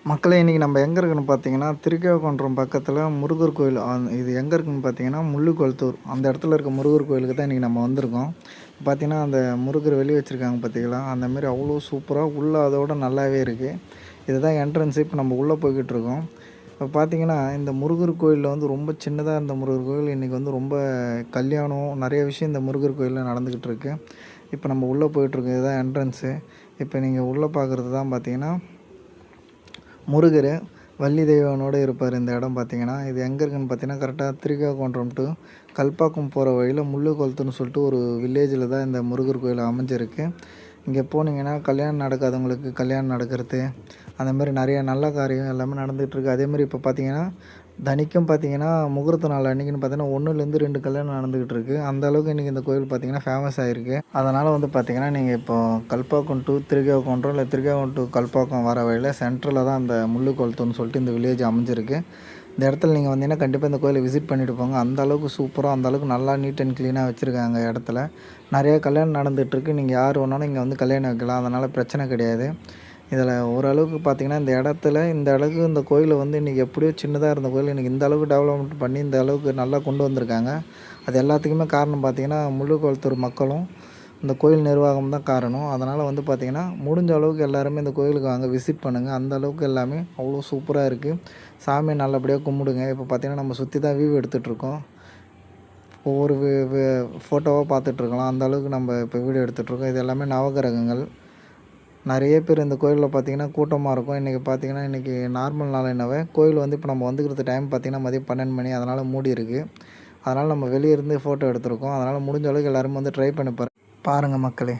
மக்களே இன்றைக்கி நம்ம எங்கே இருக்குன்னு பார்த்தீங்கன்னா, திருக்கழுக்குன்றம் பக்கத்தில முருகர் கோயில். இது எங்கே இருக்குன்னு பார்த்தீங்கன்னா, முள்ளுக்குளத்தூர். அந்த இடத்துல இருக்க முருகர் கோயிலுக்கு தான் இன்றைக்கி நம்ம வந்திருக்கோம். பார்த்தீங்கன்னா, அந்த முருகர் வெளிய வச்சுருக்காங்க பார்த்தீங்களா, அந்தமாரி அவ்வளோ சூப்பராக உள்ள அதோட நல்லாவே இருக்குது. இதுதான் என்ட்ரன்ஸு. இப்போ நம்ம உள்ளே போய்க்கிட்டுருக்கோம். இப்போ பார்த்தீங்கன்னா, இந்த முருகர் கோயிலில் வந்து ரொம்ப சின்னதாக இருந்த முருகர் கோயில் இன்றைக்கி வந்து ரொம்ப கல்யாணம் நிறைய விஷயம் இந்த முருகர் கோயிலில் நடந்துக்கிட்டு இருக்கு. இப்போ நம்ம உள்ளே போயிட்டுருக்கோம். இதுதான் என்ட்ரன்ஸு. இப்போ நீங்கள் உள்ளே பார்க்குறது தான் பார்த்தீங்கன்னா முருகர் வள்ளி தெய்வானோடு இருப்பார். இந்த இடம் பார்த்தீங்கன்னா, இது எங்கே இருக்குன்னு பார்த்தீங்கன்னா, கரெக்டாக திருக்கழுக்குன்றம் டு கல்பாக்கம் போகிற வழியில் முள்ளுக்குளத்துன்னு சொல்லிட்டு ஒரு வில்லேஜில் தான் இந்த முருகர் கோயில் அமைஞ்சிருக்கு. இங்கே போனீங்கன்னா கல்யாணம் நடக்காதவங்களுக்கு கல்யாணம் நடக்கிறது, அந்தமாரி நிறைய நல்ல காரியம் எல்லாமே நடந்துகிட்ருக்கு. அதேமாதிரி இப்போ பார்த்தீங்கன்னா தினைக்கும் பார்த்தீங்கன்னா முகூர்த்த நாள் அன்றைக்கின்னு பார்த்தீங்கன்னா 1லேருந்து 2 கல்யாணம் நடந்துக்கிட்டு இருக்குது. அந்த அளவுக்கு இன்றைக்கி இந்த கோயில் பார்த்தீங்கன்னா ஃபேமஸ் ஆகிருக்கு. அதனால் வந்து பார்த்தீங்கன்னா நீங்கள் இப்போ கல்பாக்கம் டு திருக்கழுக்குன்றம் இல்லை திருக்கழுக்குன்றம் டு கல்பாக்கம் வர வழியில் சென்ட்ரலில் தான் அந்த முள்ளுக்குளத்துன்னு சொல்லிட்டு இந்த வில்லேஜ் அமைஞ்சிருக்கு. இந்த இடத்துல நீங்கள் வந்தீங்கன்னா கண்டிப்பாக இந்த கோயிலை விசிட் பண்ணிவிட்டு போங்க. அந்த அளவுக்கு சூப்பராக அந்த அளவுக்கு நல்லா நீட் அண்ட் க்ளீனாக வச்சுருக்காங்க இடத்துல. நிறைய கல்யாணம் நடந்துகிட்ருக்கு. நீங்கள் யார் வேணாலும் இங்கே வந்து கல்யாணம் வைக்கலாம். அதனால் பிரச்சனை கிடையாது. இதில் ஓரளவுக்கு பார்த்திங்கன்னா இந்த அளவுக்கு இந்த கோயிலை வந்து இன்றைக்கி எப்படியோ சின்னதாக இருந்த கோயில் இன்றைக்கி இந்த அளவுக்கு டெவலப்மெண்ட் பண்ணி இந்த அளவுக்கு நல்லா கொண்டு வந்திருக்காங்க. அது எல்லாத்துக்குமே காரணம் பார்த்திங்கன்னா முள்ளுக்குளத்தூர் மக்களும் இந்த கோயில் நிர்வாகம் தான் காரணம். அதனால் வந்து பார்த்திங்கன்னா முடிஞ்ச அளவுக்கு எல்லாருமே இந்த கோயிலுக்கு வாங்க, விசிட் பண்ணுங்கள். அந்த அளவுக்கு எல்லாமே அவ்வளோ சூப்பராக இருக்குது. சாமியை நல்லபடியாக கும்பிடுங்க. இப்போ பார்த்திங்கன்னா நம்ம சுற்றி தான் வியூ எடுத்துகிட்ருக்கோம். ஒவ்வொரு ஃபோட்டோவாக பார்த்துட்ருக்கலாம். அந்த அளவுக்கு நம்ம இப்போ வீடியோ எடுத்துகிட்ருக்கோம். இது எல்லாமே நவகிரகங்கள். நிறைய பேர் இந்த கோயிலில் பார்த்திங்கன்னா கூட்டமாக இருக்கும். இன்றைக்கி பார்த்திங்கன்னா இன்றைக்கி நார்மல் நாளேனாவே கோயில் வந்து இப்போ நம்ம வந்துக்கிறது டைம் பார்த்திங்கன்னா மதியம் 12 மணி. அதனால் மூடி இருக்குது. அதனால் நம்ம வெளியே இருந்து ஃபோட்டோ எடுத்திருக்கோம். அதனால் முடிஞ்ச அளவுக்கு எல்லோரும் வந்து ட்ரை பண்ணி பாருங்கள் மக்களே.